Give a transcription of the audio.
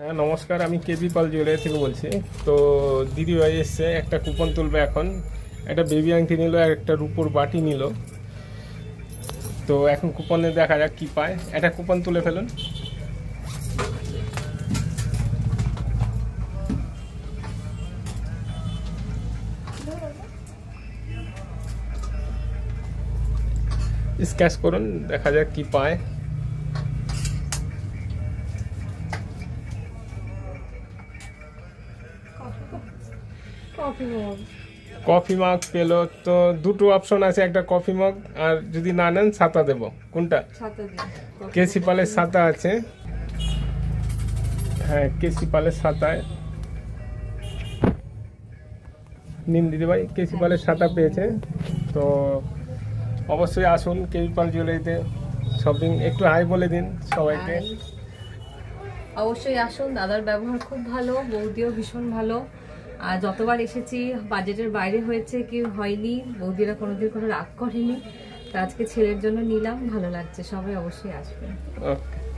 হ্যাঁ নমস্কার, আমি কেবি পাল জুয়েলারি থেকে বলছি। তো দিদি ভাই এসছে, একটা কুপন তুলবে এখন। একটা বেবি আংটি নিল, আর একটা রূপোর বাটি নিল। তো এখন কুপনে দেখা যাক কি পায়। একটা কুপন তুলে ফেলুন। স্ক্যাচ করুন, দেখা যাক কি পায়। কফি মাগ পেলো তো দুটো অপশন আছে, একটা কফি মগ আর যদি না নেন ছাতা দেব। কোনটা? কেসি পালের ছাতা আছে। হ্যাঁ, কেসি পালের ছাতায় নিন দিদি ভাই, কেসি পালের ছাতা পেয়েছে। তো অবশ্যই আসুন কেবি পাল জুয়েলারিতে শপিং। একটু হাই বলে দিন সবাইকে। অবশ্যই আসুন, দাদার ব্যবহার খুব ভালো, বৌদিও ভীষণ ভালো। আর যতবার এসেছি বাজেটের বাইরে হয়েছে কি হয়নি, বৌদিরা কোনোদিন কোনো রাগ করেনি। তো আজকে ছেলের জন্য নিলাম, ভালো লাগছে। সবাই অবশ্যই আসবেন। ওকে।